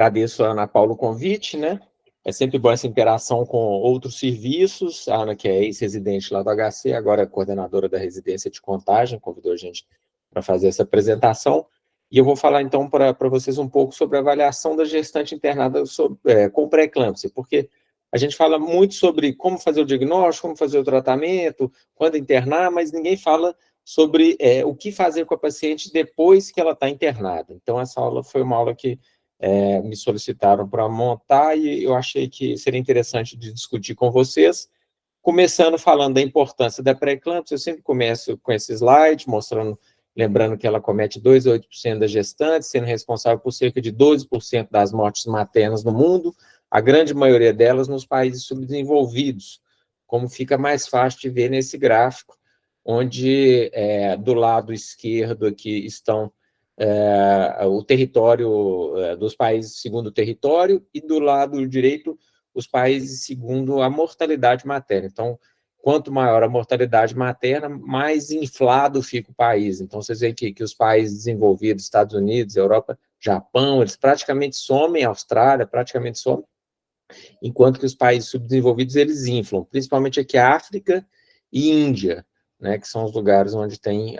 agradeço a Ana Paula o convite, né? É sempre bom essa interação com outros serviços. A Ana, que é ex-residente lá do HC, agora é coordenadora da residência de Contagem, convidou a gente para fazer essa apresentação. E eu vou falar, então, para vocês um pouco sobre a avaliação da gestante internada com pré-eclâmpsia, porque a gente fala muito sobre como fazer o diagnóstico, como fazer o tratamento, quando internar, mas ninguém fala sobre o que fazer com a paciente depois que ela está internada. Então, essa aula foi uma aula que me solicitaram para montar e eu achei que seria interessante de discutir com vocês, começando falando da importância da pré-eclâmpsia. Eu sempre começo com esse slide, lembrando que ela comete 2 a 8% das gestantes, sendo responsável por cerca de 12% das mortes maternas no mundo, a grande maioria delas nos países subdesenvolvidos, como fica mais fácil de ver nesse gráfico, onde do lado esquerdo aqui estão o território dos países segundo o território e do lado direito os países segundo a mortalidade materna. Então, quanto maior a mortalidade materna, mais inflado fica o país. Então, vocês veem que os países desenvolvidos, Estados Unidos, Europa, Japão, eles praticamente somem, Austrália praticamente somem, enquanto que os países subdesenvolvidos, eles inflam, principalmente aqui a África e Índia, né, que são os lugares onde tem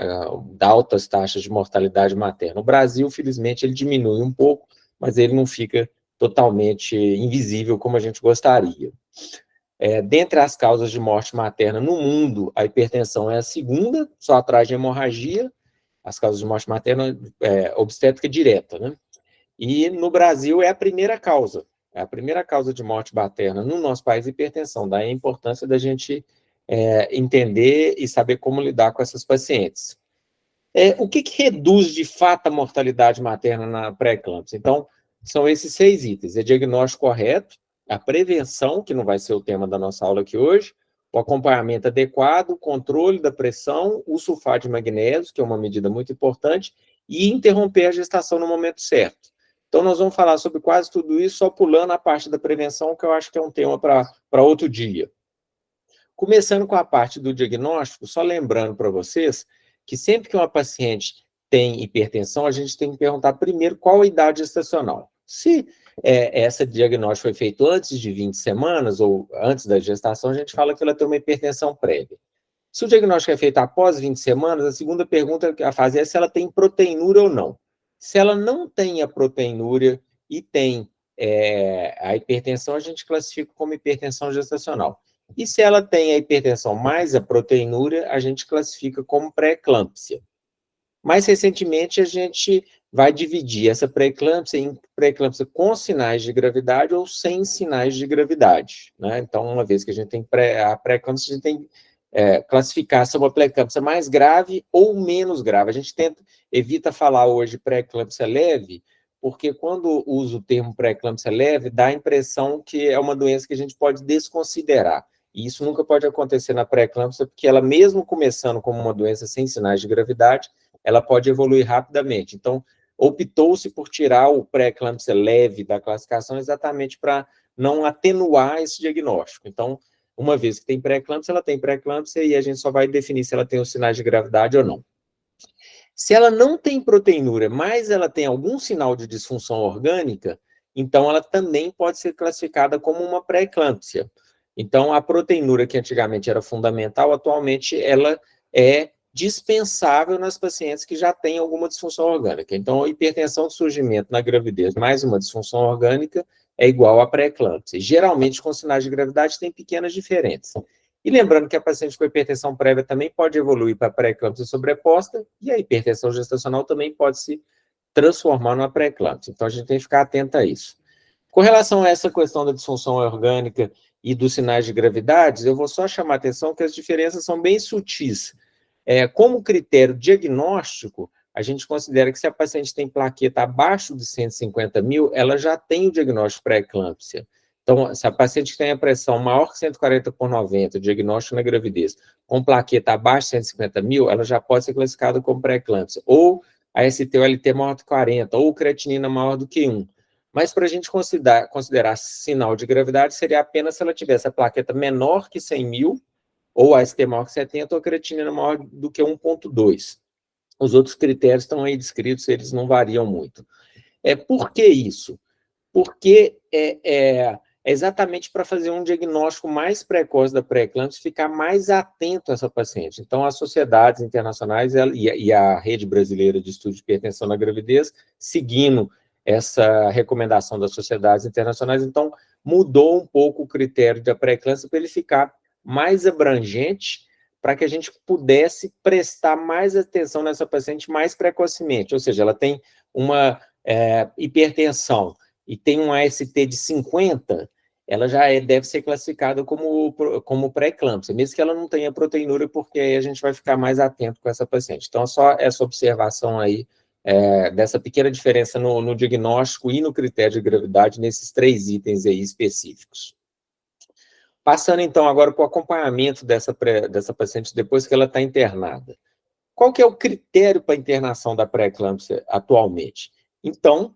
altas taxas de mortalidade materna. O Brasil, felizmente, ele diminui um pouco, mas ele não fica totalmente invisível como a gente gostaria. Dentre as causas de morte materna no mundo, a hipertensão é a segunda, só atrás de hemorragia, as causas de morte materna obstétrica direta, né? E no Brasil é a primeira causa de morte materna no nosso país, hipertensão. Daí a importância da gente entender e saber como lidar com essas pacientes. O que reduz de fato a mortalidade materna na pré-eclâmpsia? Então, são esses 6 itens: diagnóstico correto, a prevenção, que não vai ser o tema da nossa aula aqui hoje, o acompanhamento adequado, o controle da pressão, o sulfato de magnésio, que é uma medida muito importante, e interromper a gestação no momento certo. Então, nós vamos falar sobre quase tudo isso, só pulando a parte da prevenção, que eu acho que é um tema para outro dia. Começando com a parte do diagnóstico, só lembrando para vocês que sempre que uma paciente tem hipertensão, a gente tem que perguntar primeiro qual a idade gestacional. Se esse diagnóstico foi feito antes de 20 semanas ou antes da gestação, a gente fala que ela tem uma hipertensão prévia. Se o diagnóstico é feito após 20 semanas, a segunda pergunta a fazer é se ela tem proteinúria ou não. Se ela não tem a proteinúria e tem a hipertensão, a gente classifica como hipertensão gestacional. E se ela tem a hipertensão mais a proteinúria, a gente classifica como pré-eclâmpsia. Mais recentemente, a gente vai dividir essa pré-eclâmpsia em pré-eclâmpsia com sinais de gravidade ou sem sinais de gravidade, né? Então, uma vez que a gente tem a pré-eclâmpsia, a gente tem que classificar se é uma pré-eclâmpsia mais grave ou menos grave. A gente evita falar hoje pré-eclâmpsia leve, porque quando usa o termo pré-eclâmpsia leve, dá a impressão que é uma doença que a gente pode desconsiderar. E isso nunca pode acontecer na pré-eclâmpsia, porque ela, mesmo começando como uma doença sem sinais de gravidade, ela pode evoluir rapidamente. Então, optou-se por tirar o pré-eclâmpsia leve da classificação exatamente para não atenuar esse diagnóstico. Então, uma vez que tem pré-eclâmpsia, ela tem pré-eclâmpsia e a gente só vai definir se ela tem os sinais de gravidade ou não. Se ela não tem proteinúria, mas ela tem algum sinal de disfunção orgânica, então ela também pode ser classificada como uma pré-eclâmpsia. Então, a proteinúria, que antigamente era fundamental, atualmente ela é dispensável nas pacientes que já têm alguma disfunção orgânica. Então, a hipertensão de surgimento na gravidez mais uma disfunção orgânica é igual à pré-eclâmpsia. Geralmente, com sinais de gravidade, tem pequenas diferenças. E lembrando que a paciente com hipertensão prévia também pode evoluir para pré-eclâmpsia sobreposta, e a hipertensão gestacional também pode se transformar numa pré-eclâmpsia. Então, a gente tem que ficar atento a isso. Com relação a essa questão da disfunção orgânica e dos sinais de gravidade, eu vou só chamar a atenção que as diferenças são bem sutis. Como critério diagnóstico, a gente considera que se a paciente tem plaqueta abaixo de 150 mil, ela já tem o diagnóstico pré-eclâmpsia. Então, se a paciente tem a pressão maior que 140/90, diagnóstico na gravidez, com plaqueta abaixo de 150 mil, ela já pode ser classificada como pré-eclâmpsia. Ou a ST-OLT maior do que 40, ou creatinina maior do que 1. Mas para a gente considerar sinal de gravidade, seria apenas se ela tivesse a plaqueta menor que 100 mil, ou a ST maior que 70, ou a creatinina maior do que 1,2. Os outros critérios estão aí descritos, eles não variam muito. Por que isso? porque é exatamente para fazer um diagnóstico mais precoce da pré-eclâmpsia, ficar mais atento a essa paciente. Então, as sociedades internacionais e a Rede Brasileira de Estudo de Hipertensão na Gravidez, seguindo essa recomendação das sociedades internacionais, então, mudou um pouco o critério da pré-eclâmpsia para ele ficar mais abrangente, para que a gente pudesse prestar mais atenção nessa paciente mais precocemente, ou seja, ela tem uma hipertensão e tem um AST de 50, ela já deve ser classificada como pré-eclâmpsia, mesmo que ela não tenha proteinúria, porque aí a gente vai ficar mais atento com essa paciente. Então, só essa observação aí, dessa pequena diferença no diagnóstico e no critério de gravidade nesses 3 itens aí específicos. Passando, então, agora para o acompanhamento dessa paciente depois que ela está internada. Qual que é o critério para a internação da pré-eclâmpsia atualmente? Então,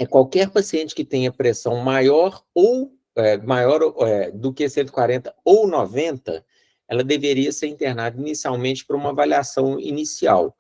qualquer paciente que tenha pressão maior do que 140 ou 90, ela deveria ser internada inicialmente para uma avaliação inicial,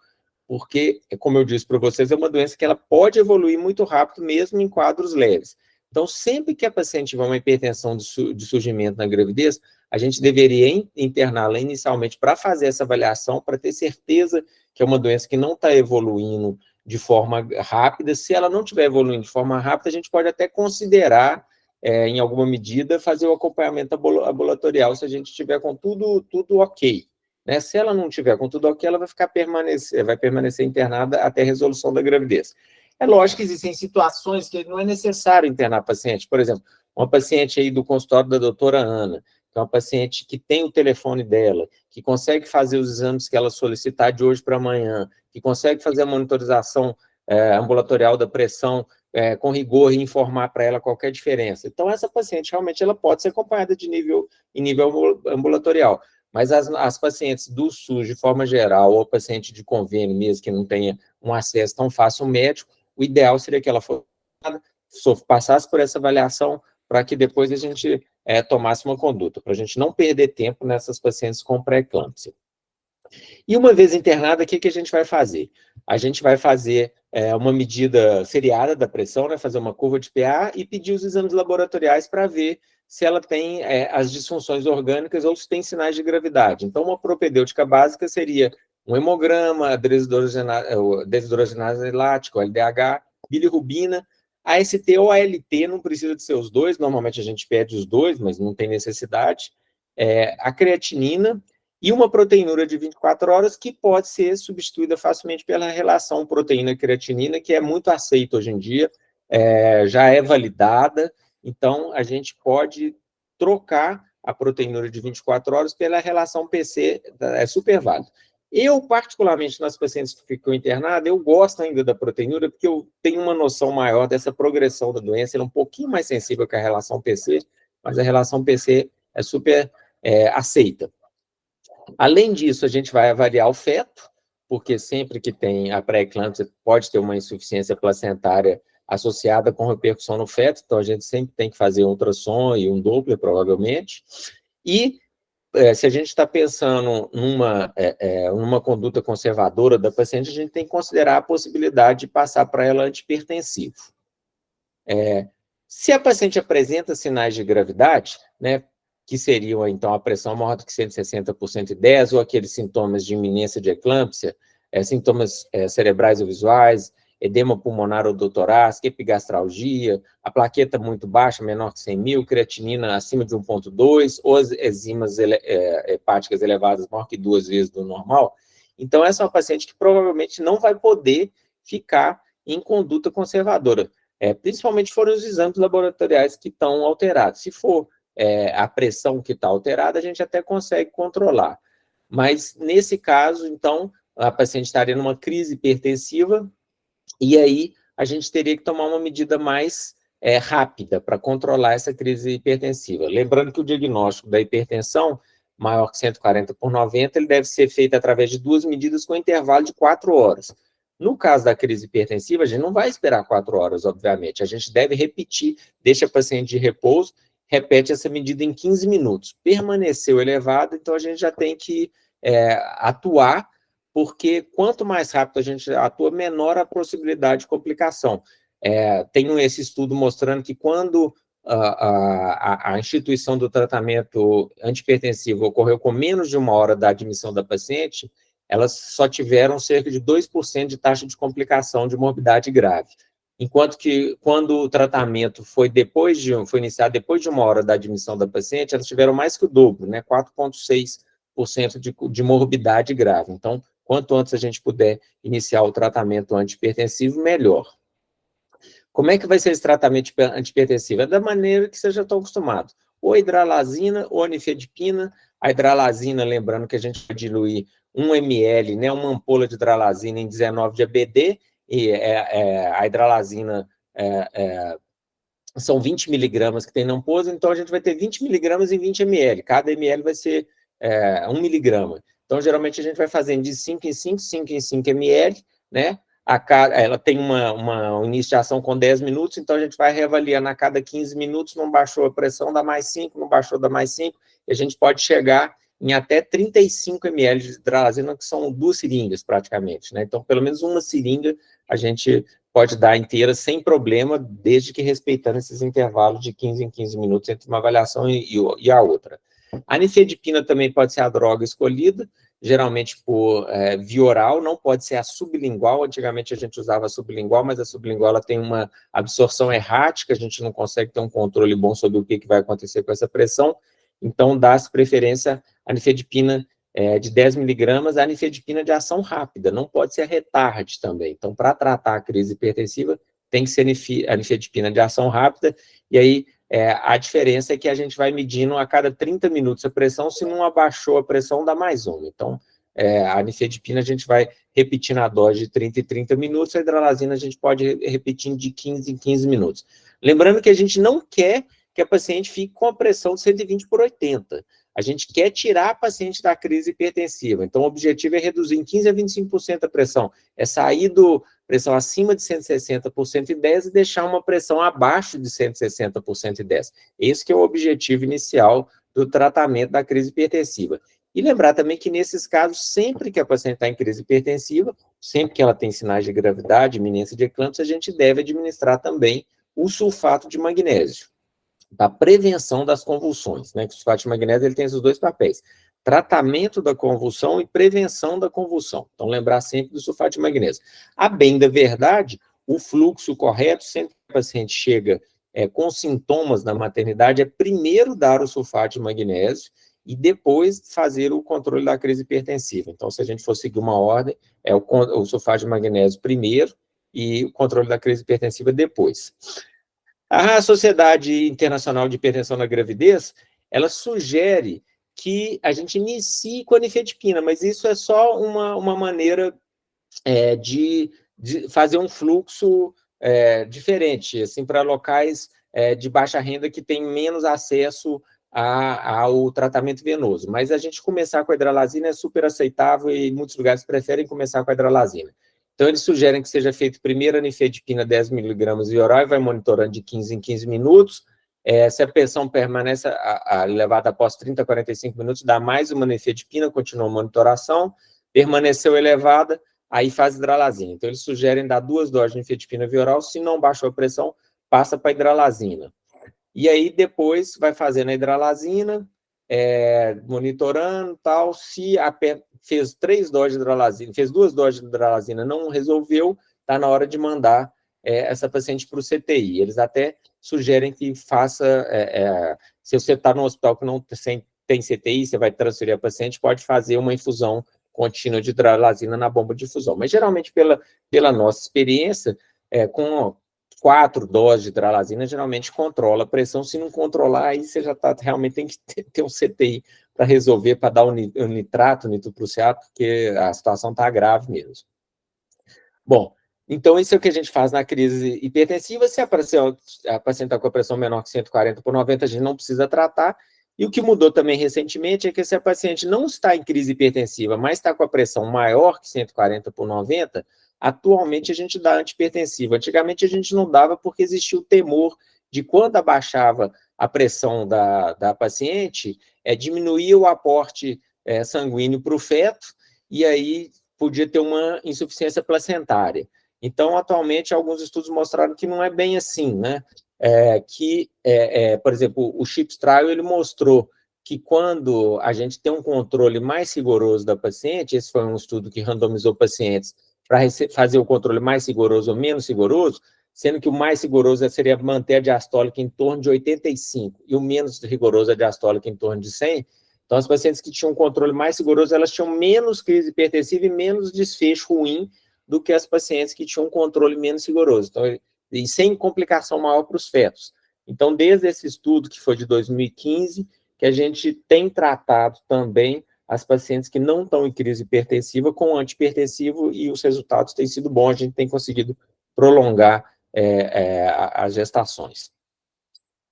porque, como eu disse para vocês, é uma doença que ela pode evoluir muito rápido, mesmo em quadros leves. Então, sempre que a paciente tiver uma hipertensão de surgimento na gravidez, a gente deveria interná-la inicialmente para fazer essa avaliação, para ter certeza que é uma doença que não está evoluindo de forma rápida. Se ela não estiver evoluindo de forma rápida, a gente pode até considerar, em alguma medida, fazer o acompanhamento ambulatorial, se a gente estiver com tudo ok. Né? Se ela não tiver com tudo ok, ela vai permanecer internada até a resolução da gravidez. É lógico que existem situações que não é necessário internar a paciente. Por exemplo, uma paciente aí do consultório da doutora Ana, que é uma paciente que tem o telefone dela, que consegue fazer os exames que ela solicitar de hoje para amanhã, que consegue fazer a monitorização ambulatorial da pressão com rigor e informar para ela qualquer diferença. Então, essa paciente realmente ela pode ser acompanhada em nível ambulatorial. Mas as pacientes do SUS, de forma geral, ou paciente de convênio mesmo, que não tenha um acesso tão fácil ao médico, o ideal seria que ela passasse por essa avaliação para que depois a gente tomasse uma conduta, para a gente não perder tempo nessas pacientes com pré-eclâmpsia. E uma vez internada, o que a gente vai fazer? A gente vai fazer uma medida seriada da pressão, né, fazer uma curva de PA e pedir os exames laboratoriais para ver se ela tem as disfunções orgânicas ou se tem sinais de gravidade. Então, uma propedêutica básica seria um hemograma, desidrogenase lática, LDH, bilirrubina, AST ou ALT, não precisa de ser os dois, normalmente a gente pede os dois, mas não tem necessidade. A creatinina e uma proteinúria de 24 horas que pode ser substituída facilmente pela relação proteína-creatinina, que é muito aceita hoje em dia, já é validada, então a gente pode trocar a proteinúria de 24 horas pela relação PC, é super válido. Eu, particularmente, nas pacientes que ficam internadas, eu gosto ainda da proteinúria, porque eu tenho uma noção maior dessa progressão da doença, ela é um pouquinho mais sensível que a relação PC, mas a relação PC é super aceita. Além disso, a gente vai avaliar o feto, porque sempre que tem a pré-eclâmpsia pode ter uma insuficiência placentária associada com repercussão no feto, então a gente sempre tem que fazer um ultrassom e um Doppler, provavelmente. E se a gente está pensando numa conduta conservadora da paciente, a gente tem que considerar a possibilidade de passar para ela antihipertensivo. Se a paciente apresenta sinais de gravidade, né, que seriam, então, a pressão maior do que 160 por 110, ou aqueles sintomas de iminência de eclâmpsia, sintomas cerebrais ou visuais, edema pulmonar ou doutorácico, epigastralgia, a plaqueta muito baixa, menor que 100 mil, creatinina acima de 1,2, ou as enzimas hepáticas elevadas maior que 2 vezes do normal. Então, essa é uma paciente que provavelmente não vai poder ficar em conduta conservadora, principalmente foram os exames laboratoriais que estão alterados. Se for a pressão que está alterada, a gente até consegue controlar. Mas, nesse caso, então, a paciente estaria numa crise hipertensiva, e aí a gente teria que tomar uma medida mais rápida para controlar essa crise hipertensiva. Lembrando que o diagnóstico da hipertensão maior que 140 por 90, ele deve ser feito através de 2 medidas com intervalo de 4 horas. No caso da crise hipertensiva, a gente não vai esperar 4 horas, obviamente. A gente deve repetir, deixa a paciente de repouso, repete essa medida em 15 minutos. Permaneceu elevado, então a gente já tem que atuar, porque quanto mais rápido a gente atua, menor a possibilidade de complicação. Tem esse estudo mostrando que quando a instituição do tratamento antihipertensivo ocorreu com menos de 1 hora da admissão da paciente, elas só tiveram cerca de 2% de taxa de complicação de morbidade grave. Enquanto que, quando o tratamento foi iniciado depois de 1 hora da admissão da paciente, elas tiveram mais que o dobro, né? 4,6% de morbidade grave. Então, quanto antes a gente puder iniciar o tratamento antihipertensivo, melhor. Como é que vai ser esse tratamento antihipertensivo? É da maneira que vocês já estão acostumados. Ou hidralazina ou nifedipina. A hidralazina, lembrando que a gente vai diluir 1 ml, né, uma ampola de hidralazina em 19 de ABD, e a hidralazina são 20 miligramas que tem na ampola, então a gente vai ter 20 miligramas em 20 ml. Cada ml vai ser 1 miligrama. Então, geralmente, a gente vai fazendo de 5 em 5, 5 em 5 ml, né? Ela tem uma iniciação com 10 minutos, então a gente vai reavaliando a cada 15 minutos, não baixou a pressão, dá mais 5, não baixou, dá mais 5, e a gente pode chegar em até 35 ml de hidralazina, que são 2 seringas, praticamente, né? Então, pelo menos uma seringa a gente pode dar inteira sem problema, desde que respeitando esses intervalos de 15 em 15 minutos entre uma avaliação e a outra. A nifedipina também pode ser a droga escolhida, geralmente por via oral, não pode ser a sublingual. Antigamente a gente usava a sublingual, mas a sublingual ela tem uma absorção errática, a gente não consegue ter um controle bom sobre o que vai acontecer com essa pressão, então dá-se preferência à nifedipina de 10 miligramas, a nifedipina de ação rápida, não pode ser a retard também. Então, para tratar a crise hipertensiva, tem que ser a nifedipina de ação rápida, e aí a diferença é que a gente vai medindo a cada 30 minutos a pressão, se não abaixou a pressão, dá mais uma. Então, a nifedipina a gente vai repetindo a dose de 30 em 30 minutos, a hidralazina a gente pode repetir de 15 em 15 minutos. Lembrando que a gente não quer que a paciente fique com a pressão de 120/80. A gente quer tirar a paciente da crise hipertensiva. Então, o objetivo é reduzir em 15 a 25% a pressão. É sair do pressão acima de 160 por 110 e deixar uma pressão abaixo de 160 por 110. Esse que é o objetivo inicial do tratamento da crise hipertensiva. E lembrar também que, nesses casos, sempre que a paciente está em crise hipertensiva, sempre que ela tem sinais de gravidade, iminência de eclâmpsia, a gente deve administrar também o sulfato de magnésio, da prevenção das convulsões, né? Que o sulfato de magnésio ele tem esses dois papéis: tratamento da convulsão e prevenção da convulsão. Então, lembrar sempre do sulfato de magnésio. A bem da verdade, o fluxo correto, sempre que o paciente chega com sintomas na maternidade, é primeiro dar o sulfato de magnésio e depois fazer o controle da crise hipertensiva. Então, se a gente for seguir uma ordem, é o sulfato de magnésio primeiro e o controle da crise hipertensiva depois. A Sociedade Internacional de Hipertensão na Gravidez, ela sugere que a gente inicie com a nifedipina, mas isso é só uma maneira de fazer um fluxo diferente, assim, para locais de baixa renda que têm menos acesso ao tratamento venoso. Mas a gente começar com a hidralazina é super aceitável e muitos lugares preferem começar com a hidralazina. Então, eles sugerem que seja feito primeiro a nifedipina 10 miligramas via oral e vai monitorando de 15 em 15 minutos. Se a pressão permanece elevada após 30 a 45 minutos, dá mais uma nifedipina, continua a monitoração. Permaneceu elevada, aí faz hidralazina. Então, eles sugerem dar 2 doses de nifedipina via oral. Se não baixou a pressão, passa para a hidralazina. E aí, depois, vai fazendo a hidralazina, monitorando, tal. Se fez 3 doses de hidralazina, fez 2 doses de hidralazina, não resolveu, está na hora de mandar essa paciente para o CTI. Eles até sugerem que faça, se você está num hospital que não tem CTI, você vai transferir a paciente, pode fazer uma infusão contínua de hidralazina na bomba de infusão. Mas, geralmente, pela nossa experiência, com 4 doses de hidralazina, geralmente controla a pressão. Se não controlar, aí você já realmente tem que ter um CTI para resolver, para dar um nitrato, nitroprusiato, porque a situação está grave mesmo. Bom, então isso é o que a gente faz na crise hipertensiva. Se a paciente está com a pressão menor que 140/90, a gente não precisa tratar. E o que mudou também recentemente é que, se a paciente não está em crise hipertensiva, mas está com a pressão maior que 140/90, atualmente a gente dá antihipertensiva. Antigamente a gente não dava porque existia o temor de, quando abaixava a pressão da paciente, diminuía o aporte sanguíneo para o feto, e aí podia ter uma insuficiência placentária. Então, atualmente, alguns estudos mostraram que não é bem assim, né? Por exemplo, o CHIPS Trial, ele mostrou que quando a gente tem um controle mais rigoroso da paciente, esse foi um estudo que randomizou pacientes para fazer o controle mais rigoroso ou menos rigoroso, sendo que o mais rigoroso seria manter a diastólica em torno de 85 e o menos rigoroso a diastólica em torno de 100. Então, as pacientes que tinham um controle mais rigoroso, elas tinham menos crise hipertensiva e menos desfecho ruim do que as pacientes que tinham um controle menos rigoroso. Então, e sem complicação maior para os fetos. Então, desde esse estudo, que foi de 2015, que a gente tem tratado também as pacientes que não estão em crise hipertensiva com antihipertensivo e os resultados têm sido bons, a gente tem conseguido prolongar as gestações.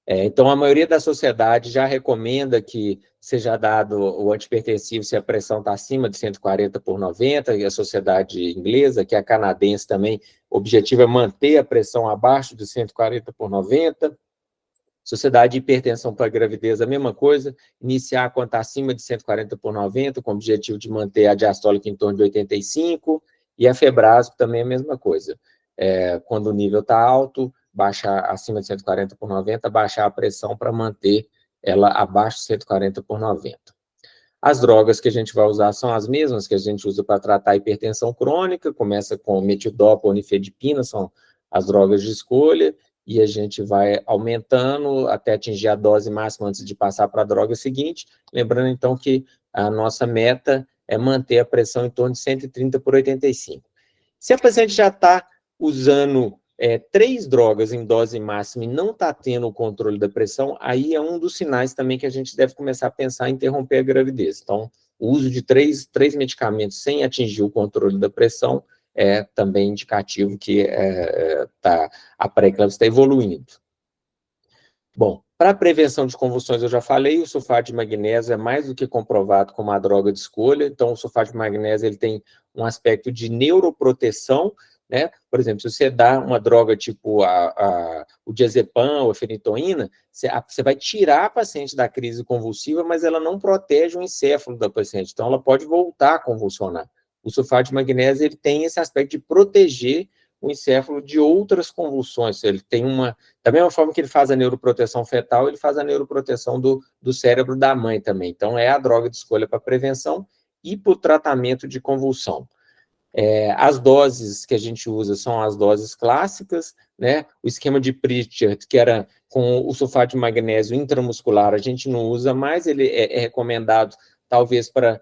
Então, a maioria da sociedade já recomenda que seja dado o antihipertensivo se a pressão está acima de 140/90, e a sociedade inglesa, que é a canadense também, o objetivo é manter a pressão abaixo de 140/90. Sociedade de hipertensão para gravidez, a mesma coisa, iniciar quando está acima de 140/90, com o objetivo de manter a diastólica em torno de 85, e a Febrasco também é a mesma coisa. Quando o nível está alto, baixar acima de 140/90, baixar a pressão para manter ela abaixo de 140/90. As drogas que a gente vai usar são as mesmas que a gente usa para tratar a hipertensão crônica, começa com metidopa ou nifedipina, são as drogas de escolha, e a gente vai aumentando até atingir a dose máxima antes de passar para a droga seguinte, lembrando então que a nossa meta é manter a pressão em torno de 130/85. Se a paciente já está usando 3 drogas em dose máxima e não está tendo o controle da pressão, aí é um dos sinais também que a gente deve começar a pensar em interromper a gravidez. Então, o uso de três medicamentos sem atingir o controle da pressão é também indicativo que a pré-eclâmpsia está evoluindo. Bom, para a prevenção de convulsões, eu já falei, o sulfato de magnésio é mais do que comprovado como uma droga de escolha. Então, o sulfato de magnésio ele tem um aspecto de neuroproteção, né? Por exemplo, se você dá uma droga tipo o diazepam ou a fenitoína, você vai tirar a paciente da crise convulsiva, mas ela não protege o encéfalo da paciente, então ela pode voltar a convulsionar. O sulfato de magnésio ele tem esse aspecto de proteger o encéfalo de outras convulsões. Ele tem da mesma forma que ele faz a neuroproteção fetal, ele faz a neuroproteção do cérebro da mãe também. Então, é a droga de escolha para prevenção e para o tratamento de convulsão. As doses que a gente usa são as doses clássicas, né? O esquema de Pritchard, que era com o sulfato de magnésio intramuscular, a gente não usa mais, ele é recomendado talvez para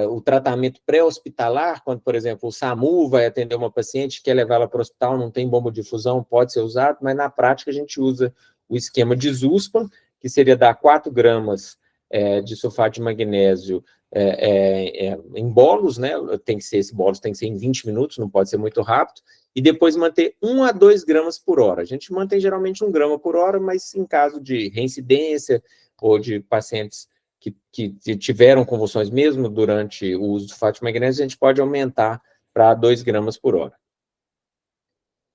o tratamento pré-hospitalar, quando, por exemplo, o SAMU vai atender uma paciente, quer levar ela para o hospital, não tem bomba de difusão, pode ser usado, mas na prática a gente usa o esquema de Zuspam, que seria dar 4 gramas de sulfato de magnésio em bolos, né? Esse bolos tem que ser em 20 minutos, não pode ser muito rápido, e depois manter 1 a 2 gramas por hora. A gente mantém geralmente 1 grama por hora, mas em caso de reincidência ou de pacientes que tiveram convulsões mesmo durante o uso do sulfato de magnésio, a gente pode aumentar para 2 gramas por hora.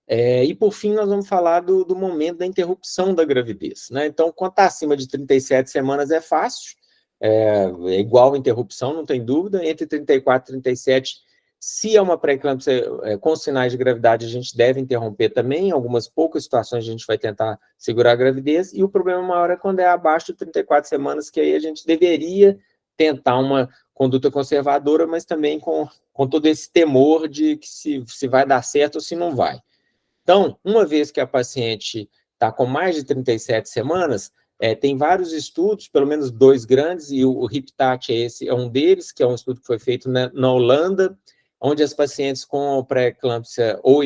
E, por fim, nós vamos falar do momento da interrupção da gravidez, né? Então, quando está acima de 37 semanas é fácil, é igual a interrupção, não tem dúvida. Entre 34 e 37, se é uma pré-eclâmpsia com sinais de gravidade, a gente deve interromper também. Em algumas poucas situações, a gente vai tentar segurar a gravidez. E o problema maior é quando é abaixo de 34 semanas, que aí a gente deveria tentar uma conduta conservadora, mas também com todo esse temor de que se vai dar certo ou se não vai. Então, uma vez que a paciente está com mais de 37 semanas, tem vários estudos, pelo menos 2 grandes, e o RIPTAT é um deles, que é um estudo que foi feito na Holanda, onde as pacientes com pré-eclâmpsia ou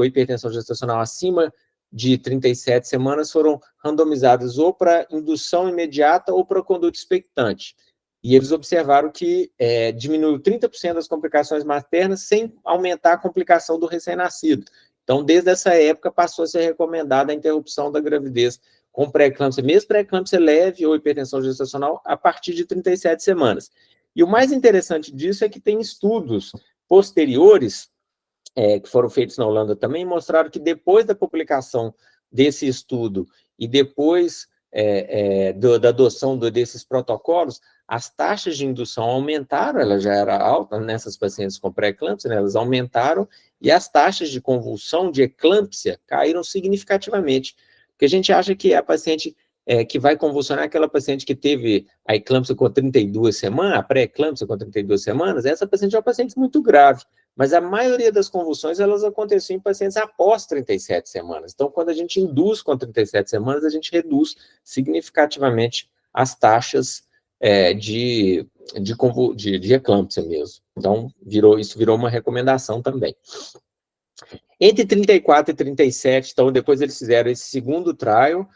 hipertensão gestacional acima de 37 semanas foram randomizadas ou para indução imediata ou para conduta expectante. E eles observaram que diminuiu 30% das complicações maternas sem aumentar a complicação do recém-nascido. Então, desde essa época, passou a ser recomendada a interrupção da gravidez com pré-eclâmpsia, mesmo pré-eclâmpsia leve ou hipertensão gestacional, a partir de 37 semanas. E o mais interessante disso é que tem estudos posteriores, que foram feitos na Holanda também, mostraram que depois da publicação desse estudo e depois da adoção desses protocolos, as taxas de indução aumentaram, ela já era alta nessas pacientes com pré-eclâmpsia, né, elas aumentaram, e as taxas de convulsão, de eclâmpsia, caíram significativamente, porque a gente acha que a paciente que vai convulsionar é aquela paciente que teve a eclâmpsia com 32 semanas, a pré-eclâmpsia com 32 semanas, essa paciente é uma paciente muito grave, mas a maioria das convulsões, elas aconteciam em pacientes após 37 semanas. Então, quando a gente induz com 37 semanas, a gente reduz significativamente as taxas de eclâmpsia mesmo. Então, isso virou uma recomendação também. Entre 34 e 37, então, depois eles fizeram esse segundo trial,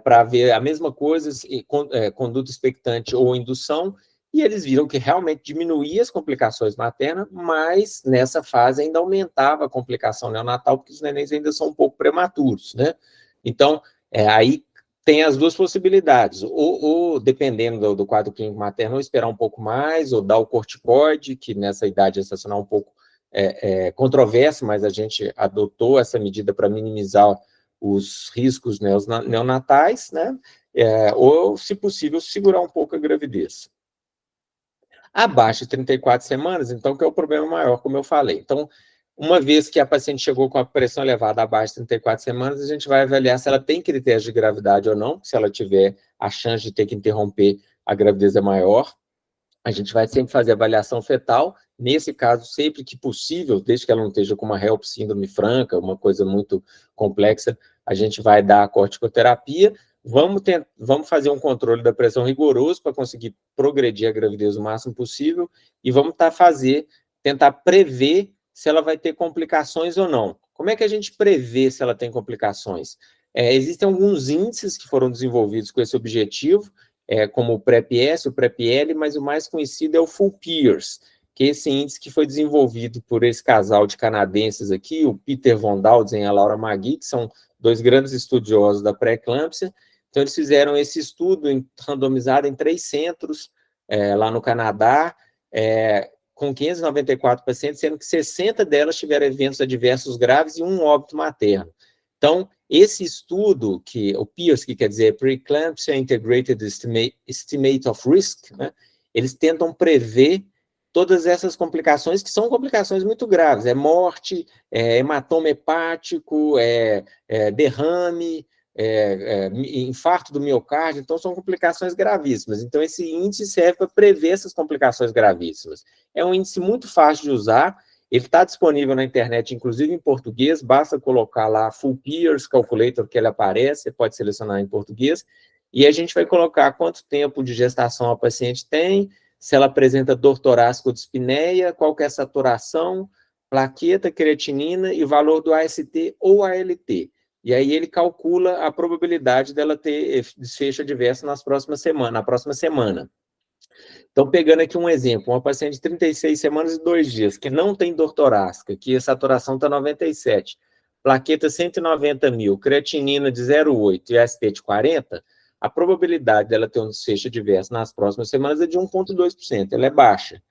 para ver a mesma coisa, conduta expectante ou indução, e eles viram que realmente diminuía as complicações maternas, mas nessa fase ainda aumentava a complicação neonatal, porque os nenéns ainda são um pouco prematuros, né? Então, aí tem as duas possibilidades, ou dependendo do quadro clínico materno, ou esperar um pouco mais, ou dar o corticoide, que nessa idade gestacional um pouco controverso, mas a gente adotou essa medida para minimizar os riscos neonatais, né? Ou, se possível, segurar um pouco a gravidez. Abaixo de 34 semanas, então, que é o problema maior, como eu falei. Então, uma vez que a paciente chegou com a pressão elevada abaixo de 34 semanas, a gente vai avaliar se ela tem critérios de gravidade ou não, se ela tiver a chance de ter que interromper, a gravidez é maior. A gente vai sempre fazer avaliação fetal, nesse caso, sempre que possível, desde que ela não esteja com uma HELP síndrome franca, uma coisa muito complexa, a gente vai dar a corticoterapia, vamos fazer um controle da pressão rigoroso para conseguir progredir a gravidez o máximo possível e vamos tentar prever se ela vai ter complicações ou não. Como é que a gente prevê se ela tem complicações? Existem alguns índices que foram desenvolvidos com esse objetivo, como o PrEP-S, o PrEP-L, mas o mais conhecido é o Full-Peers, que é esse índice que foi desenvolvido por esse casal de canadenses aqui, o Peter von Daudsen e a Laura Magui, que são dois grandes estudiosos da pré-eclâmpsia. Então, eles fizeram esse estudo randomizado em 3 centros, lá no Canadá, com 594 pacientes, sendo que 60 delas tiveram eventos adversos graves e um óbito materno. Então, esse estudo, o PEERS, que quer dizer Pre-Eclampsia Integrated Estimate of Risk, né, eles tentam prever todas essas complicações, que são complicações muito graves, morte, hematoma hepático, derrame, infarto do miocárdio, então são complicações gravíssimas. Então, esse índice serve para prever essas complicações gravíssimas. É um índice muito fácil de usar, ele está disponível na internet, inclusive em português, basta colocar lá Full Peers Calculator, que ele aparece, você pode selecionar em português, e a gente vai colocar quanto tempo de gestação a paciente tem, se ela apresenta dor torácica ou dispneia, qual que é a saturação, plaqueta, creatinina e o valor do AST ou ALT. E aí ele calcula a probabilidade dela ter desfecho adverso na próxima semana. Então, pegando aqui um exemplo, uma paciente de 36 semanas e 2 dias, que não tem dor torácica, que a saturação está 97, plaqueta 190 mil, creatinina de 0,8 e AST de 40, a probabilidade dela ter um desfecho adverso nas próximas semanas é de 1,2%, ela é baixa.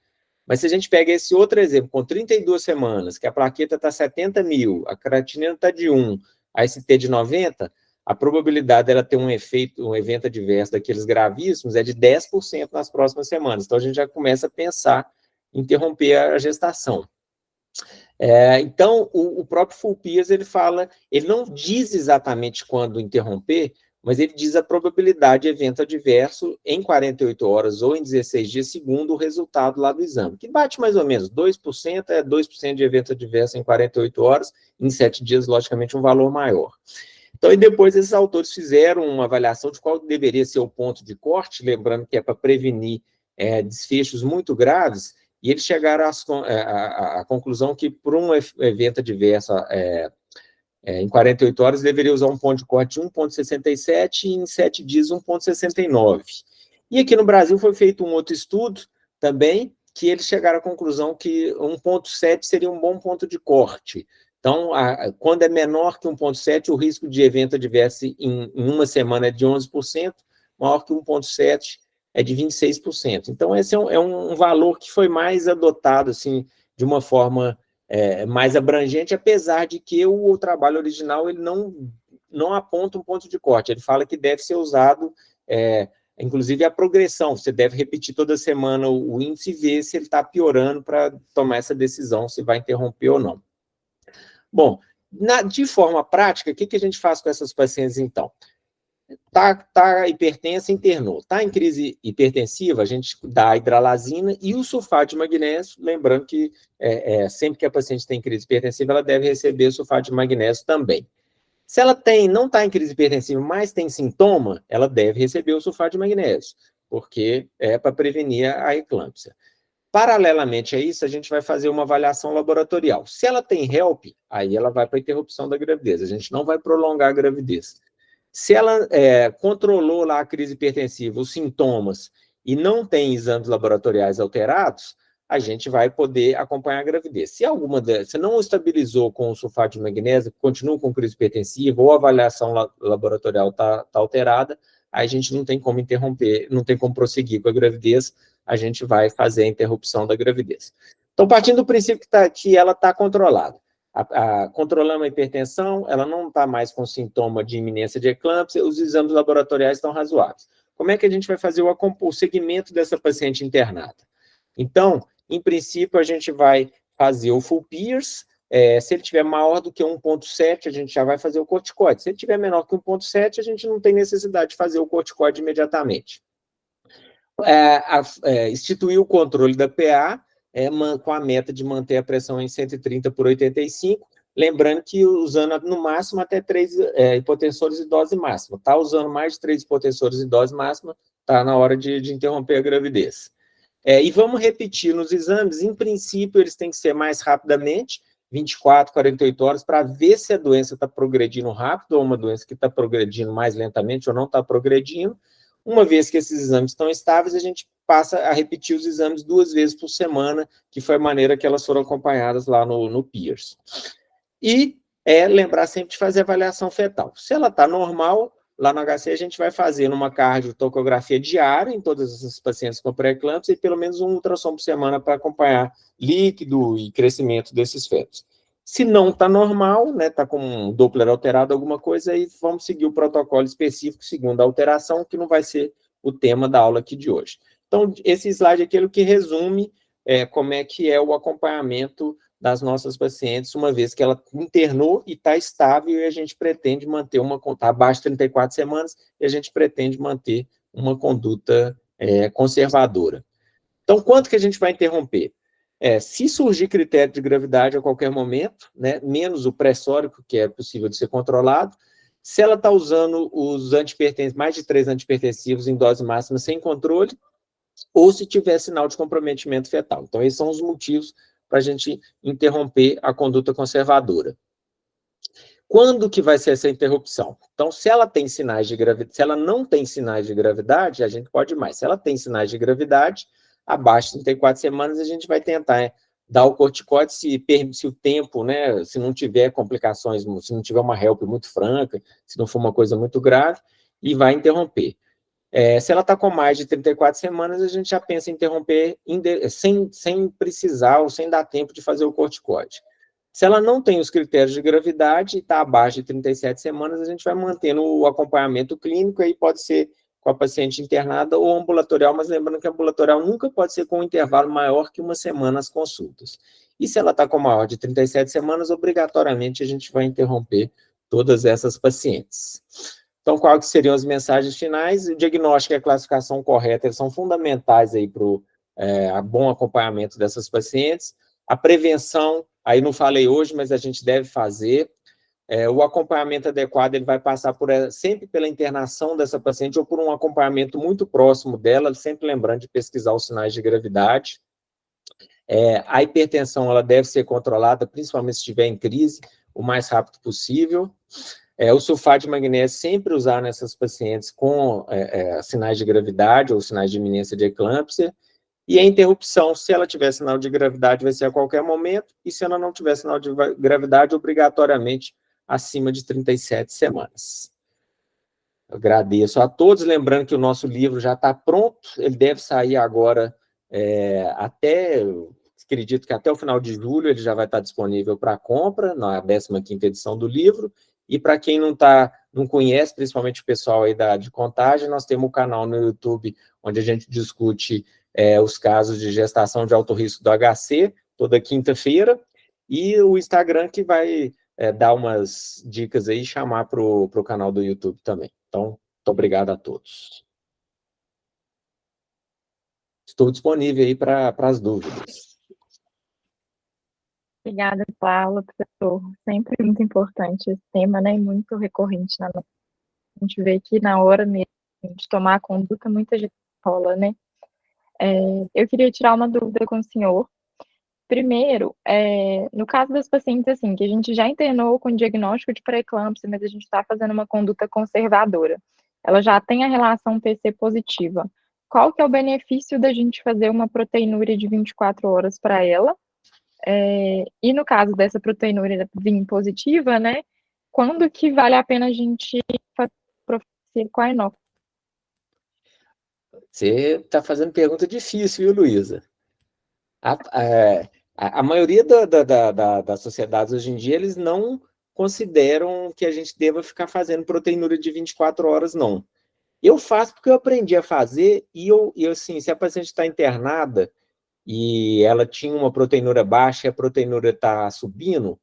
Mas se a gente pega esse outro exemplo, com 32 semanas, que a plaqueta está 70 mil, a creatinina está de 1, a AST de 90, a probabilidade dela ter um evento adverso daqueles gravíssimos é de 10% nas próximas semanas. Então, a gente já começa a pensar em interromper a gestação. Então, o próprio Full Peers, ele não diz exatamente quando interromper, mas ele diz a probabilidade de evento adverso em 48 horas ou em 16 dias, segundo o resultado lá do exame, que bate mais ou menos 2%, 2% de evento adverso em 48 horas, em 7 dias, logicamente, um valor maior. Então, e depois esses autores fizeram uma avaliação de qual deveria ser o ponto de corte, lembrando que é para prevenir desfechos muito graves, e eles chegaram à conclusão que, por um evento adverso em 48 horas, deveria usar um ponto de corte de 1,67 e em 7 dias 1,69. E aqui no Brasil foi feito um outro estudo também, que eles chegaram à conclusão que 1,7 seria um bom ponto de corte. Então, quando é menor que 1,7, o risco de evento adverso em uma semana é de 11%, maior que 1,7 é de 26%. Então, esse é um valor que foi mais adotado, assim, de uma forma mais abrangente, apesar de que o trabalho original ele não aponta um ponto de corte, ele fala que deve ser usado, inclusive a progressão, você deve repetir toda semana o índice e ver se ele está piorando para tomar essa decisão, se vai interromper ou não. Bom, de forma prática, o que a gente faz com essas pacientes, então? Tá hipertensa, internou. Tá em crise hipertensiva, a gente dá a hidralazina e o sulfato de magnésio, lembrando que sempre que a paciente tem crise hipertensiva, ela deve receber o sulfato de magnésio também. Se ela não está em crise hipertensiva, mas tem sintoma, ela deve receber o sulfato de magnésio, porque é para prevenir a eclâmpsia. Paralelamente a isso, a gente vai fazer uma avaliação laboratorial. Se ela tem HELP, aí ela vai para a interrupção da gravidez. A gente não vai prolongar a gravidez. Se ela controlou lá a crise hipertensiva, os sintomas, e não tem exames laboratoriais alterados, a gente vai poder acompanhar a gravidez. Se alguma delas, se não estabilizou com o sulfato de magnésio, continua com crise hipertensiva, ou a avaliação laboratorial está alterada, aí a gente não tem como interromper, não tem como prosseguir com a gravidez, a gente vai fazer a interrupção da gravidez. Então, partindo do princípio que ela está controlada, controlando a hipertensão, ela não está mais com sintoma de iminência de eclâmpsia, os exames laboratoriais estão razoáveis. Como é que a gente vai fazer o segmento dessa paciente internada? Então, em princípio, a gente vai fazer o full Pierce, se ele tiver maior do que 1,7, a gente já vai fazer o corticoide. Se ele tiver menor que 1,7, a gente não tem necessidade de fazer o corticoide imediatamente. Instituir o controle da PA, com a meta de manter a pressão em 130 por 85, lembrando que usando no máximo até 3 hipotensores em dose máxima. Está usando mais de 3 hipotensores em dose máxima, está na hora de interromper a gravidez. E vamos repetir nos exames, em princípio, eles têm que ser mais rapidamente, 24, 48 horas, para ver se a doença está progredindo rápido ou uma doença que está progredindo mais lentamente ou não está progredindo. Uma vez que esses exames estão estáveis, a gente passa a repetir os exames 2 vezes por semana, que foi a maneira que elas foram acompanhadas lá no Pierce. E lembrar sempre de fazer avaliação fetal. Se ela está normal, lá no HC a gente vai fazer uma cardiotocografia diária em todas essas pacientes com pré-eclâmpsia e pelo menos um ultrassom por semana para acompanhar líquido e crescimento desses fetos. Se não está normal, está com um Doppler alterado, alguma coisa, aí vamos seguir o protocolo específico segundo a alteração, que não vai ser o tema da aula aqui de hoje. Então, esse slide aqui é o que resume como é que é o acompanhamento das nossas pacientes, uma vez que ela internou e está estável, e a gente pretende manter está abaixo de 34 semanas, e a gente pretende manter uma conduta conservadora. Então, quanto que a gente vai interromper? Se surgir critério de gravidade a qualquer momento, menos o pressórico, que é possível de ser controlado, se ela está usando os antihipertensivos, mais de 3 antihipertensivos em dose máxima sem controle, ou se tiver sinal de comprometimento fetal. Então, esses são os motivos para a gente interromper a conduta conservadora. Quando que vai ser essa interrupção? Então, se ela tem sinais de gravidade, se ela não tem sinais de gravidade, a gente pode ir mais. Se ela tem sinais de gravidade, abaixo de 34 semanas, a gente vai tentar dar o corticoide se o tempo, se não tiver complicações, se não tiver uma HELP muito franca, se não for uma coisa muito grave, e vai interromper. Se ela está com mais de 34 semanas, a gente já pensa em interromper sem precisar ou sem dar tempo de fazer o corticoide. Se ela não tem os critérios de gravidade e está abaixo de 37 semanas, a gente vai mantendo o acompanhamento clínico, aí pode ser com a paciente internada ou ambulatorial, mas lembrando que ambulatorial nunca pode ser com um intervalo maior que uma semana as consultas. E se ela está com maior de 37 semanas, obrigatoriamente a gente vai interromper todas essas pacientes. Então, quais seriam as mensagens finais? O diagnóstico e a classificação correta, eles são fundamentais aí para o bom acompanhamento dessas pacientes. A prevenção, aí não falei hoje, mas a gente deve fazer. O acompanhamento adequado, ele vai passar sempre pela internação dessa paciente ou por um acompanhamento muito próximo dela, sempre lembrando de pesquisar os sinais de gravidade. A hipertensão, ela deve ser controlada, principalmente se estiver em crise, o mais rápido possível. O sulfato de magnésio sempre usar nessas pacientes com sinais de gravidade ou sinais de iminência de eclâmpsia. E a interrupção, se ela tiver sinal de gravidade, vai ser a qualquer momento, e se ela não tiver sinal de gravidade, obrigatoriamente acima de 37 semanas. Eu agradeço a todos, lembrando que o nosso livro já está pronto, ele deve sair agora acredito que até o final de julho ele já vai estar disponível para compra, na 15ª edição do livro, E para quem não conhece, principalmente o pessoal aí de Contagem, nós temos um canal no YouTube onde a gente discute os casos de gestação de alto risco do HC, toda quinta-feira, e o Instagram que vai dar umas dicas aí e chamar para o canal do YouTube também. Então, muito obrigado a todos. Estou disponível aí para as dúvidas. Obrigada pela aula, professor. Sempre muito importante esse tema, né? Muito recorrente na nossa. A gente vê que na hora mesmo de tomar a conduta, muita gente rola, né? Eu queria tirar uma dúvida com o senhor. Primeiro, no caso das pacientes, assim, que a gente já internou com diagnóstico de pré-eclâmpsia, mas a gente está fazendo uma conduta conservadora. Ela já tem a relação PC positiva. Qual que é o benefício da gente fazer uma proteinúria de 24 horas para ela? E no caso dessa proteinúria vir positiva, né? Quando que vale a pena a gente fazer profilaxia com a inox? Você está fazendo pergunta difícil, viu, Luísa? A maioria das sociedades hoje em dia, eles não consideram que a gente deva ficar fazendo proteinúria de 24 horas, não. Eu faço porque eu aprendi a fazer e assim, se a paciente está internada e ela tinha uma proteinúria baixa e a proteinúria está subindo,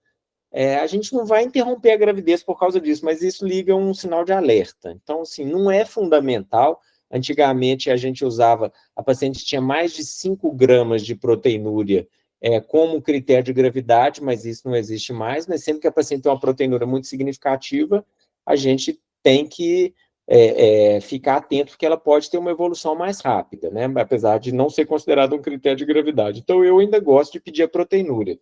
a gente não vai interromper a gravidez por causa disso, mas isso liga um sinal de alerta. Então, assim, não é fundamental. Antigamente, a gente usava, a paciente tinha mais de 5 gramas de proteinúria como critério de gravidade, mas isso não existe mais, mas sempre que a paciente tem uma proteinúria muito significativa, a gente tem que ficar atento, porque ela pode ter uma evolução mais rápida, né? Apesar de não ser considerado um critério de gravidade. Então, eu ainda gosto de pedir a proteinúria.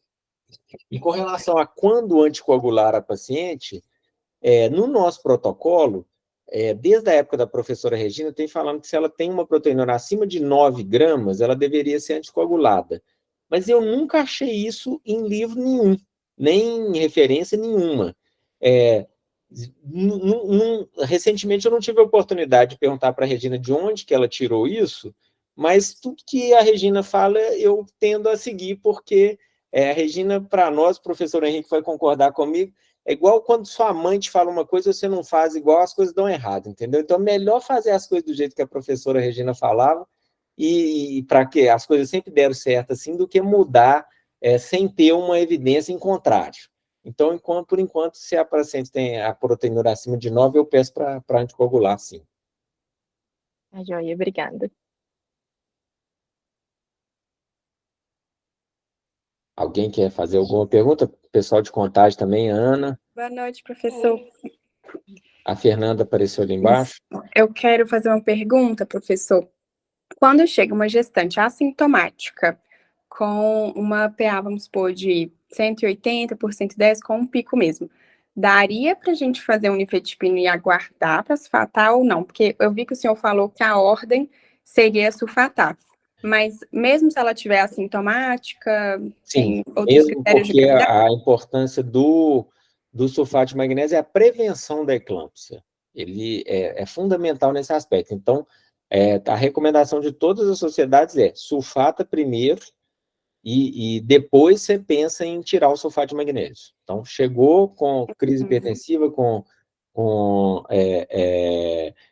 E com relação a quando anticoagular a paciente, no nosso protocolo, desde a época da professora Regina, tem falando que se ela tem uma proteína acima de 9 gramas, ela deveria ser anticoagulada. Mas eu nunca achei isso em livro nenhum, nem em referência nenhuma. Recentemente eu não tive a oportunidade de perguntar para a Regina de onde que ela tirou isso, mas tudo que a Regina fala eu tendo a seguir, porque a Regina, para nós, o professor Henrique vai concordar comigo, é igual quando sua mãe te fala uma coisa, você não faz igual, as coisas dão errado, entendeu? Então, é melhor fazer as coisas do jeito que a professora Regina falava, e para que as coisas sempre deram certo assim, do que mudar sem ter uma evidência em contrário. Então, por enquanto, se a paciente tem a proteinúria acima de 9, eu peço para anticoagular, sim. A joia, obrigada. Alguém quer fazer alguma pergunta? Pessoal de Contagem também, Ana. Boa noite, professor. A Fernanda apareceu ali embaixo. Eu quero fazer uma pergunta, professor. Quando chega uma gestante assintomática com uma PA, vamos supor, de 180 por 110, com um pico mesmo, daria para a gente fazer um nifedipino e aguardar para sulfatar ou não? Porque eu vi que o senhor falou que a ordem seria sulfatar. Mas mesmo se ela tiver assintomática, Sim, tem outros mesmo critérios de porque gravidade? a importância do sulfato de magnésio é a prevenção da eclâmpsia. Ele é fundamental nesse aspecto. Então, a recomendação de todas as sociedades é sulfata primeiro e depois você pensa em tirar o sulfato de magnésio. Então, chegou com crise hipertensiva, com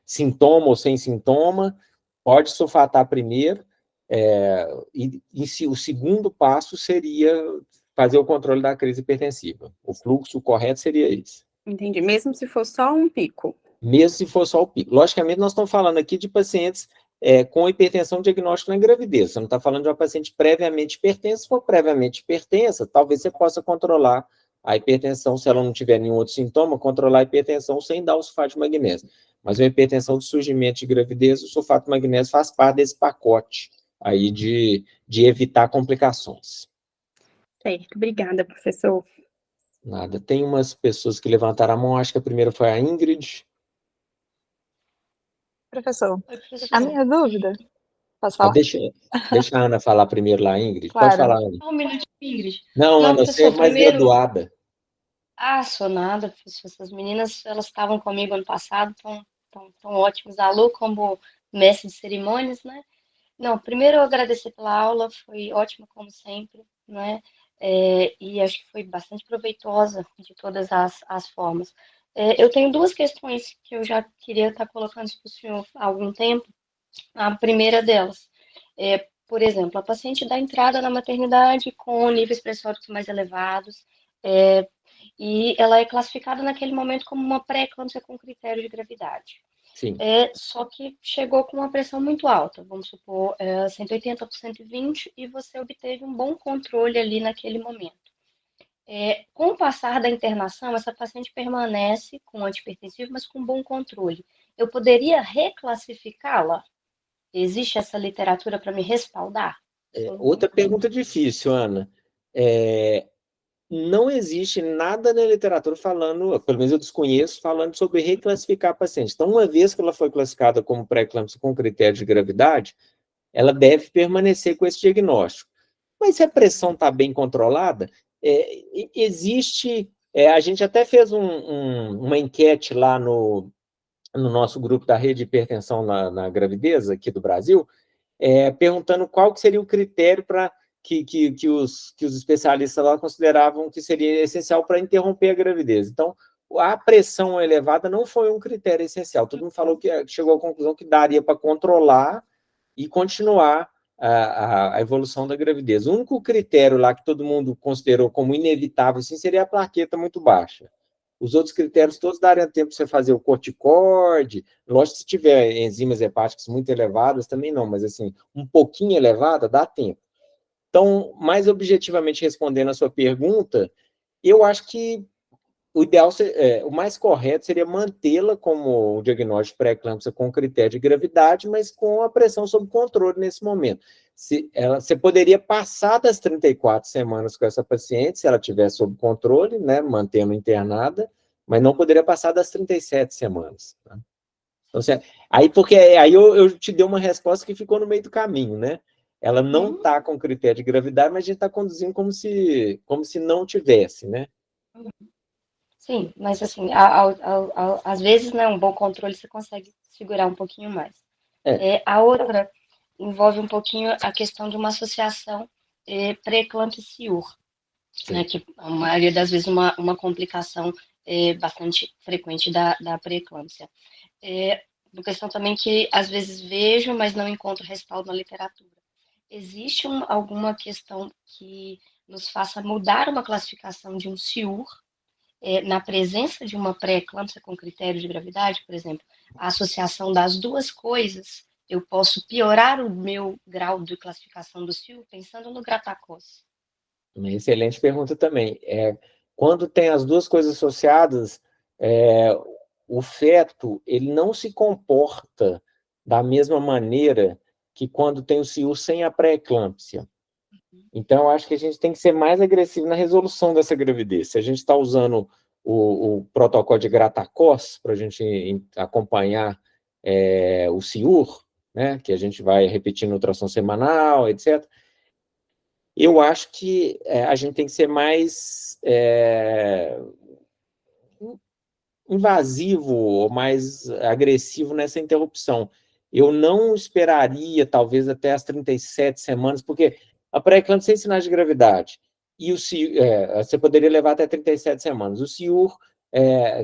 sintoma ou sem sintoma, pode sulfatar primeiro, o segundo passo seria fazer o controle da crise hipertensiva. O fluxo correto seria esse. Entendi. Mesmo se for só um pico. Mesmo se for só o pico. Logicamente, nós estamos falando aqui de pacientes com hipertensão diagnóstica na gravidez. Você não está falando de uma paciente previamente hipertensa. Se for previamente hipertensa, talvez você possa controlar a hipertensão, se ela não tiver nenhum outro sintoma, controlar a hipertensão sem dar o sulfato de magnésio. Mas uma hipertensão de surgimento de gravidez, o sulfato de magnésio faz parte desse pacote aí de evitar complicações. Certo, obrigada, professor. Nada. Tem umas pessoas que levantaram a mão, acho que a primeira foi a Ingrid. Professor, a minha dúvida, posso falar? Deixa a Ana falar primeiro lá, Ingrid. Pode Claro. falar, Ana. Só um minutinho, Ingrid. Não, Ana, você é professor, mais primeiro... graduada. Sou nada, professor. Essas meninas, elas estavam comigo ano passado, estão ótimas. A Lu, como mestre de cerimônias, né? Não, primeiro eu agradecer pela aula, foi ótima como sempre, né? E acho que foi bastante proveitosa de todas as formas. Eu tenho duas questões que eu já queria estar colocando para o senhor há algum tempo. A primeira delas é, por exemplo, a paciente dá entrada na maternidade com níveis pressóricos mais elevados, é, e ela é classificada naquele momento como uma pré-eclâmpsia com critério de gravidade. Sim. Só que chegou com uma pressão muito alta, vamos supor, 180 por 120, e você obteve um bom controle ali naquele momento. Com o passar da internação, essa paciente permanece com antihipertensivo, mas com bom controle. Eu poderia reclassificá-la? Existe essa literatura para me respaldar? Outra pergunta difícil, Ana. Não existe nada na literatura falando, pelo menos eu desconheço, falando sobre reclassificar a paciente. Então, uma vez que ela foi classificada como pré-eclâmpsia com critério de gravidade, ela deve permanecer com esse diagnóstico. Mas se a pressão está bem controlada, existe... a gente até fez uma enquete lá no nosso grupo da rede de hipertensão na gravidez aqui do Brasil, perguntando qual que seria o critério para que os especialistas lá consideravam que seria essencial para interromper a gravidez. Então, a pressão elevada não foi um critério essencial. Todo mundo falou que chegou à conclusão que daria para controlar e continuar a evolução da gravidez. O único critério lá que todo mundo considerou como inevitável assim, seria a plaqueta muito baixa. Os outros critérios todos dariam tempo para você fazer o corticoide. Lógico, se tiver enzimas hepáticas muito elevadas, também não, mas assim, um pouquinho elevada, dá tempo. Então, mais objetivamente respondendo a sua pergunta, eu acho que o ideal, o mais correto seria mantê-la como o diagnóstico pré-eclâmpsia com critério de gravidade, mas com a pressão sob controle nesse momento. Você poderia passar das 34 semanas com essa paciente, se ela estiver sob controle, né, mantendo internada, mas não poderia passar das 37 semanas. Tá? Então, aí eu te dei uma resposta que ficou no meio do caminho, né? Ela não está com critério de gravidade, mas a gente está conduzindo como se não tivesse, né? Sim, mas assim, às vezes, né, um bom controle você consegue segurar um pouquinho mais. A outra envolve um pouquinho a questão de uma associação pré-eclâmpsia e CIUR, né, que a maioria das vezes uma complicação bastante frequente da pré-eclâmpsia. Uma questão também que às vezes vejo, mas não encontro respaldo na literatura. Existe alguma questão que nos faça mudar uma classificação de um CIUR na presença de uma pré-eclâmpsia com critério de gravidade, por exemplo, a associação das duas coisas, eu posso piorar o meu grau de classificação do CIUR pensando no Grata-Coss? Uma excelente pergunta também. Quando tem as duas coisas associadas, o feto ele não se comporta da mesma maneira que quando tem o CIUR sem a pré-eclâmpsia. Então, eu acho que a gente tem que ser mais agressivo na resolução dessa gravidez. Se a gente está usando o protocolo de Grata-Coss para a gente acompanhar o CIUR, né, que a gente vai repetindo ultrassom semanal, etc., eu acho que a gente tem que ser mais invasivo ou mais agressivo nessa interrupção. Eu não esperaria, talvez, até as 37 semanas, porque a pré-eclâmpsia sem sinais de gravidade, e o você poderia levar até 37 semanas. O CIUR,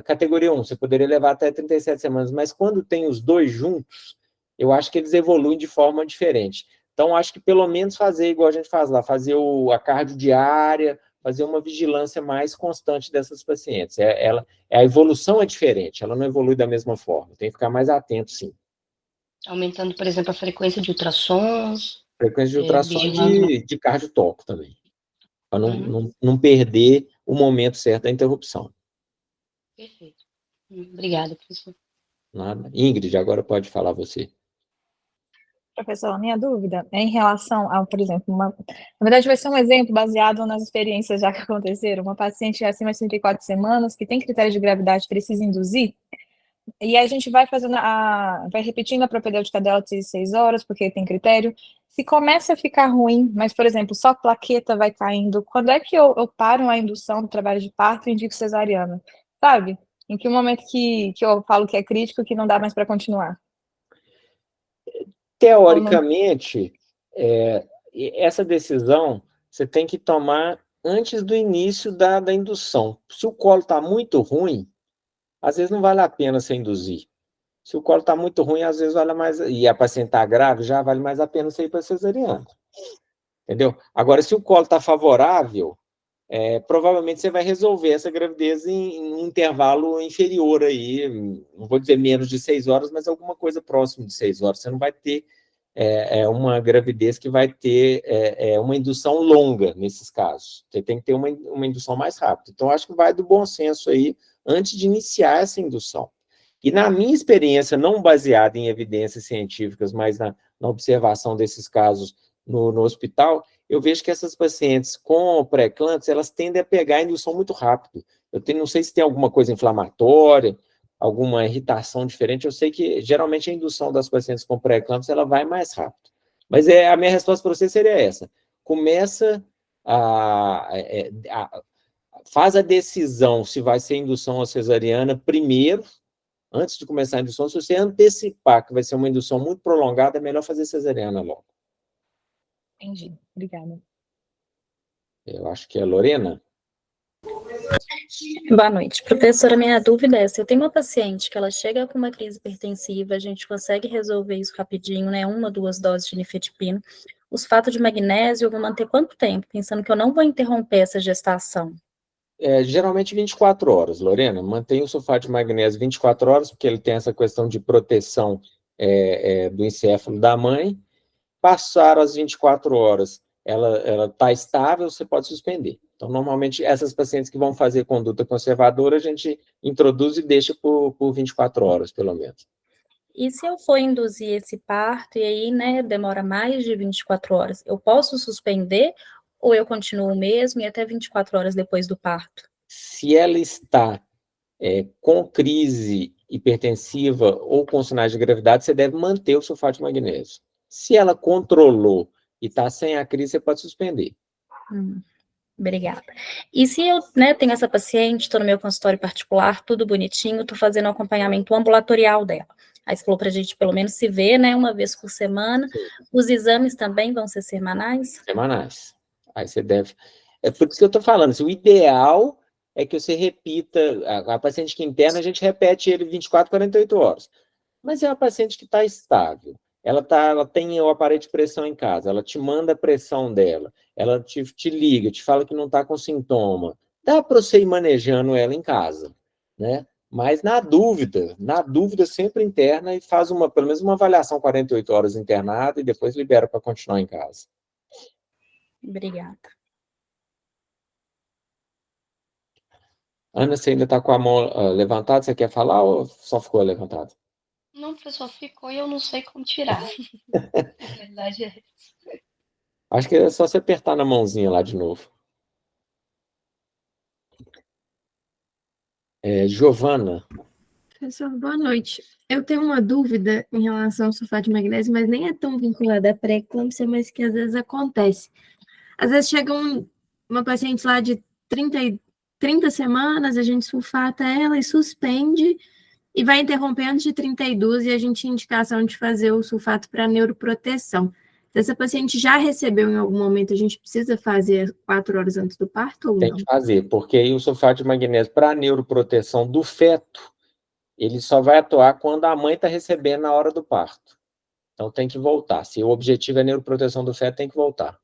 categoria 1, você poderia levar até 37 semanas, mas quando tem os dois juntos, eu acho que eles evoluem de forma diferente. Então, acho que pelo menos fazer igual a gente faz lá, fazer a cardio diária, fazer uma vigilância mais constante dessas pacientes. A evolução é diferente, ela não evolui da mesma forma. Tem que ficar mais atento, sim. Aumentando, por exemplo, a frequência de ultrassons. Frequência de ultrassom de cardiotoco também, para não perder o momento certo da interrupção. Perfeito. Obrigada, professor. Nada. Ingrid, agora pode falar você. Professor, a minha dúvida é em relação a, por exemplo, na verdade vai ser um exemplo baseado nas experiências já que aconteceram, uma paciente acima de 34 semanas, que tem critério de gravidade, precisa induzir, e a gente vai fazendo vai repetindo a propedêutica dela de 6 horas, porque tem critério. Se começa a ficar ruim, mas, por exemplo, só a plaqueta vai caindo, quando é que eu paro a indução do trabalho de parto e indico cesariana? Sabe? Em que momento que eu falo que é crítico, que não dá mais para continuar? Teoricamente, essa decisão você tem que tomar antes do início da indução. Se o colo está muito ruim, às vezes não vale a pena você induzir. Se o colo está muito ruim, às vezes vale mais, e a paciente está grave, já vale mais a pena você ir para cesariana. Entendeu? Agora, se o colo está favorável, provavelmente você vai resolver essa gravidez em um intervalo inferior aí, não vou dizer menos de 6 horas, mas alguma coisa próximo de 6 horas. Você não vai ter uma gravidez que vai ter uma indução longa nesses casos. Você tem que ter uma indução mais rápida. Então, acho que vai do bom senso aí, antes de iniciar essa indução. E na minha experiência, não baseada em evidências científicas, mas na observação desses casos no hospital, eu vejo que essas pacientes com pré-eclâmpsia, elas tendem a pegar a indução muito rápido. Não sei se tem alguma coisa inflamatória, alguma irritação diferente, eu sei que geralmente a indução das pacientes com pré-eclâmpsia, ela vai mais rápido. Mas a minha resposta para você seria essa: começa faz a decisão se vai ser indução ou cesariana primeiro, antes de começar a indução. Se você antecipar que vai ser uma indução muito prolongada, é melhor fazer cesariana logo. Entendi. Obrigada. Eu acho que é Lorena. Boa noite. Professora, minha dúvida é, se eu tenho uma paciente que ela chega com uma crise hipertensiva, a gente consegue resolver isso rapidinho, né? 1 ou 2 doses de nifedipina. O sulfato de magnésio, eu vou manter quanto tempo? Pensando que eu não vou interromper essa gestação. Geralmente 24 horas, Lorena. Mantém o sulfato de magnésio 24 horas, porque ele tem essa questão de proteção do encéfalo da mãe. Passaram as 24 horas, ela está estável, você pode suspender. Então, normalmente, essas pacientes que vão fazer conduta conservadora, a gente introduz e deixa por 24 horas, pelo menos. E se eu for induzir esse parto, e aí, né, demora mais de 24 horas, eu posso suspender ou eu continuo mesmo e até 24 horas depois do parto? Se ela está com crise hipertensiva ou com sinais de gravidade, você deve manter o sulfato de magnésio. Se ela controlou e está sem a crise, você pode suspender. Obrigada. E se eu, né, tenho essa paciente, estou no meu consultório particular, tudo bonitinho, estou fazendo um acompanhamento ambulatorial dela. Aí você falou para a gente pelo menos se ver, né, uma vez por semana. Sim. Os exames também vão ser semanais? Semanais. Aí você deve... É por isso que eu estou falando, assim, o ideal é que você repita, a paciente que interna, a gente repete ele 24, 48 horas. Mas é uma paciente que está estável. Ela tem o aparelho de pressão em casa, ela te manda a pressão dela, ela te liga, te fala que não está com sintoma. Dá para você ir manejando ela em casa, né? Mas na dúvida sempre interna e faz pelo menos uma avaliação 48 horas internada e depois libera para continuar em casa. Obrigada. Ana, você ainda está com a mão levantada? Você quer falar ou só ficou levantada? Não, professor, ficou e eu não sei como tirar. A verdade é essa. Acho que é só você apertar na mãozinha lá de novo. Giovana. Professor, boa noite. Eu tenho uma dúvida em relação ao sulfato de magnésio, mas nem é tão vinculada à pré-eclâmpsia, mas que às vezes acontece. Às vezes chega uma paciente lá de 30 semanas, a gente sulfata ela e suspende, e vai interromper antes de 32, e a gente tinha indicação de fazer o sulfato para neuroproteção. Se essa paciente já recebeu em algum momento, a gente precisa fazer 4 horas antes do parto ou não? Tem que fazer, porque aí o sulfato de magnésio para a neuroproteção do feto, ele só vai atuar quando a mãe está recebendo na hora do parto. Então tem que voltar. Se o objetivo é neuroproteção do feto, tem que voltar.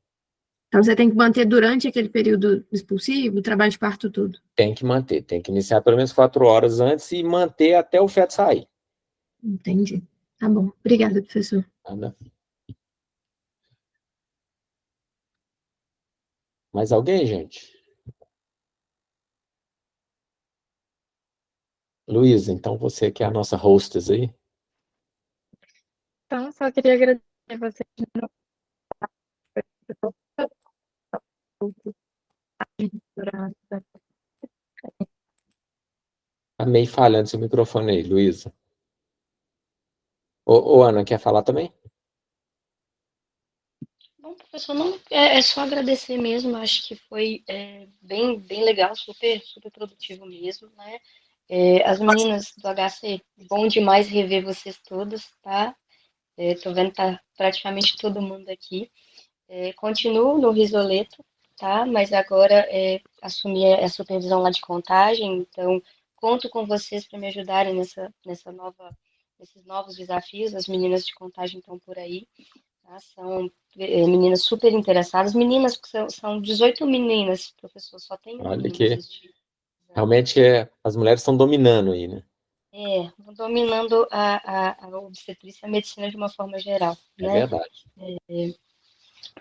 Então você tem que manter durante aquele período expulsivo, trabalho de parto, tudo? Tem que manter, tem que iniciar pelo menos 4 horas antes e manter até o feto sair. Entendi. Tá bom. Obrigada, professor. Nada. Mais alguém, gente? Luísa, então você que é a nossa hostess aí. Então, só queria agradecer você. Tá meio falhando seu microfone aí, Luísa. Ô, Ana, quer falar também? Bom, professor, não, é só agradecer mesmo, acho que foi bem legal, super produtivo mesmo, né? As meninas do HC, bom demais rever vocês todas, tá? Tô vendo que tá praticamente todo mundo aqui. Continuo no Risoleto, tá? Mas agora assumi a supervisão lá de contagem, então conto com vocês para me ajudarem nesses novos desafios. As meninas de Contagem estão por aí, tá? São meninas super interessadas, meninas que são 18 meninas, professor, só tem um Olha menino que assistindo. realmente as mulheres estão dominando aí, né? Dominando a obstetrícia e a medicina de uma forma geral, É né? verdade.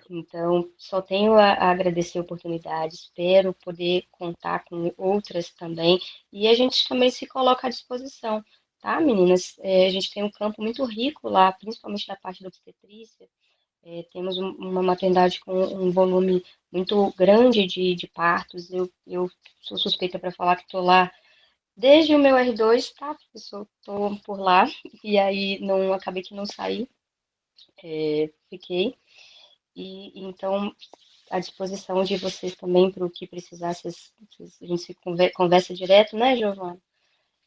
Então, só tenho a agradecer a oportunidade, espero poder contar com outras também, e a gente também se coloca à disposição, tá, meninas? A gente tem um campo muito rico lá, principalmente na parte da obstetrícia, temos uma maternidade com um volume muito grande de partos, eu sou suspeita para falar que estou lá desde o meu R2, tá, professor? Estou por lá, e aí acabei que não saí, fiquei. E então, à disposição de vocês também para o que precisar, a gente se conversa direto, né, Giovana?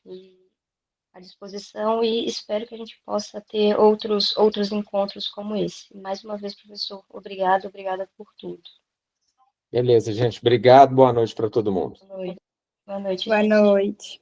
E à disposição e espero que a gente possa ter outros encontros como esse. Mais uma vez, professor, obrigada por tudo. Beleza, gente. Obrigado. Boa noite para todo mundo. Boa noite. Boa noite, Boa gente. noite.